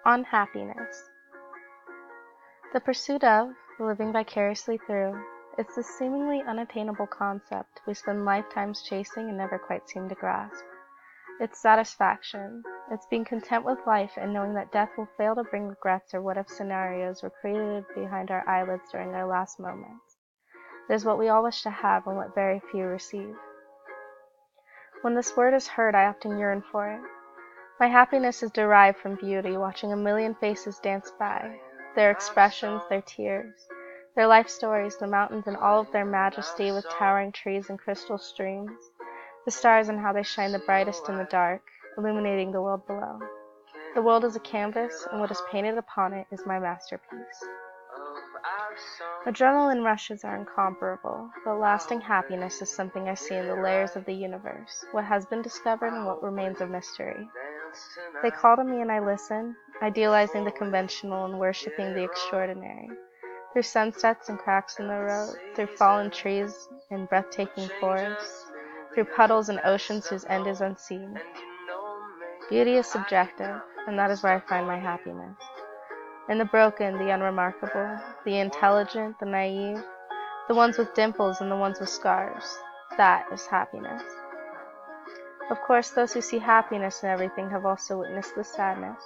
On happiness. The pursuit of, living vicariously through, is this seemingly unattainable concept we spend lifetimes chasing and never quite seem to grasp. It's satisfaction. It's being content with life and knowing that death will fail to bring regrets or what-if scenarios were created behind our eyelids during our last moments. It is what we all wish to have and what very few receive. When this word is heard, I often yearn for it. My happiness is derived from beauty, watching a million faces dance by, their expressions, their tears, their life stories, the mountains in all of their majesty with towering trees and crystal streams, the stars and how they shine the brightest in the dark, illuminating the world below. The world is a canvas, and what is painted upon it is my masterpiece. Adrenaline rushes are incomparable, but lasting happiness is something I see in the layers of the universe, what has been discovered and what remains a mystery. They call to me and I listen, idealizing the conventional and worshiping the extraordinary. Through sunsets and cracks in the road, through fallen trees and breathtaking forests, through puddles and oceans whose end is unseen. Beauty is subjective, and that is where I find my happiness. In the broken, the unremarkable, the intelligent, the naive, the ones with dimples and the ones with scars. That is happiness. Of course, those who see happiness in everything have also witnessed the sadness.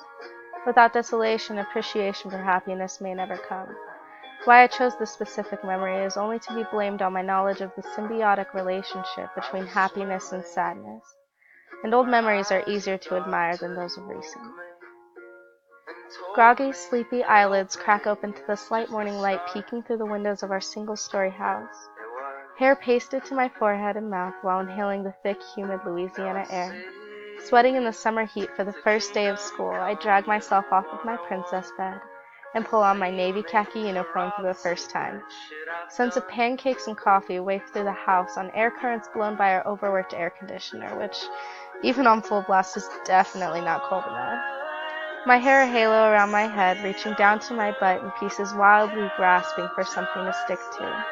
Without desolation, appreciation for happiness may never come. Why I chose this specific memory is only to be blamed on my knowledge of the symbiotic relationship between happiness and sadness. And old memories are easier to admire than those of recent. Groggy, sleepy eyelids crack open to the slight morning light peeking through the windows of our single-story house. Hair pasted to my forehead and mouth while inhaling the thick, humid Louisiana air. Sweating in the summer heat for the first day of school, I drag myself off of my princess bed and pull on my navy khaki uniform for the first time. Scents of pancakes and coffee waft through the house on air currents blown by our overworked air conditioner, which, even on full blast, is definitely not cold enough. My hair a halo around my head, reaching down to my butt in pieces wildly grasping for something to stick to.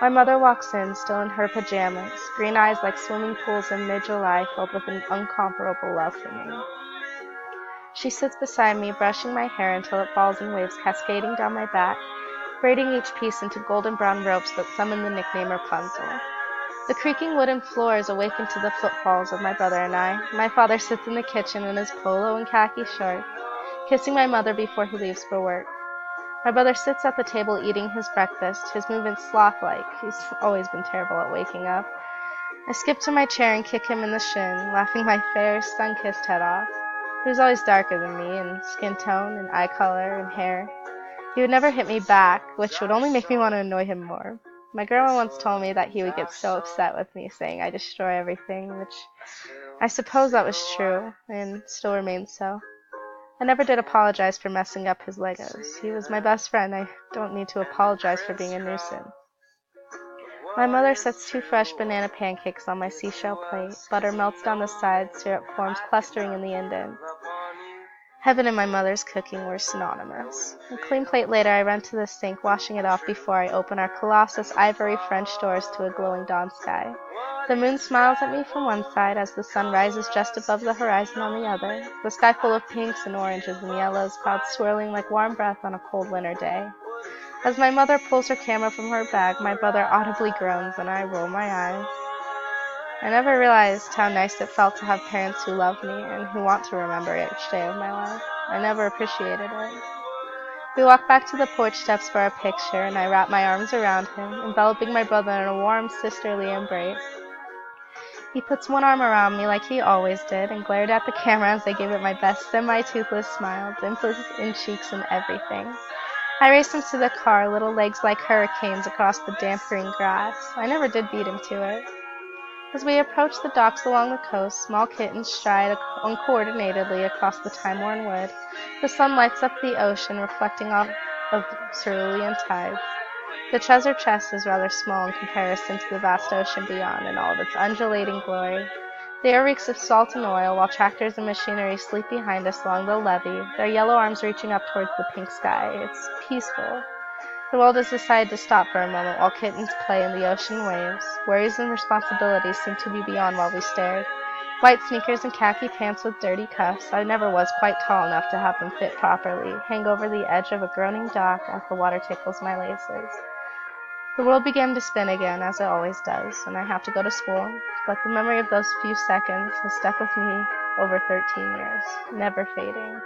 My mother walks in, still in her pajamas, green eyes like swimming pools in mid-July filled with an incomparable love for me. She sits beside me, brushing my hair until it falls in waves cascading down my back, braiding each piece into golden brown ropes that summon the nickname Rapunzel. The creaking wooden floors awaken to the footfalls of my brother and I. My father sits in the kitchen in his polo and khaki shorts, kissing my mother before he leaves for work. My brother sits at the table eating his breakfast, his movements sloth-like. He's always been terrible at waking up. I skip to my chair and kick him in the shin, laughing my fair, sun-kissed head off. He was always darker than me in skin tone and eye color and hair. He would never hit me back, which would only make me want to annoy him more. My grandma once told me that he would get so upset with me saying I destroy everything, which I suppose that was true, and still remains so. I never did apologize for messing up his Legos. He was my best friend. I don't need to apologize for being a nuisance. My mother sets 2 fresh banana pancakes on my seashell plate. Butter melts down the sides, syrup forms clustering in the indent. Heaven and my mother's cooking were synonymous. A clean plate later, I run to the sink, washing it off before I open our Colossus ivory French doors to a glowing dawn sky. The moon smiles at me from one side as the sun rises just above the horizon on the other, the sky full of pinks and oranges and yellows, clouds swirling like warm breath on a cold winter day. As my mother pulls her camera from her bag, my brother audibly groans and I roll my eyes. I never realized how nice it felt to have parents who love me and who want to remember each day of my life. I never appreciated it. We walk back to the porch steps for our picture, and I wrap my arms around him, enveloping my brother in a warm, sisterly embrace. He puts one arm around me like he always did and glared at the camera as I gave it my best semi-toothless smile, dimples in cheeks and everything. I raced him to the car, little legs like hurricanes across the damp green grass. I never did beat him to it. As we approach the docks along the coast, small kittens stride uncoordinatedly across the time-worn wood. The sun lights up the ocean, reflecting off of cerulean tides. The treasure chest is rather small in comparison to the vast ocean beyond and all of its undulating glory. The air reeks of salt and oil, while tractors and machinery sleep behind us along the levee, their yellow arms reaching up towards the pink sky. It's peaceful. The world has decided to stop for a moment while kittens play in the ocean waves. Worries and responsibilities seem to be beyond while we stared. White sneakers and khaki pants with dirty cuffs, I never was quite tall enough to have them fit properly, hang over the edge of a groaning dock as the water tickles my laces. The world began to spin again, as it always does, and I have to go to school, but the memory of those few seconds has stuck with me over 13 years, never fading.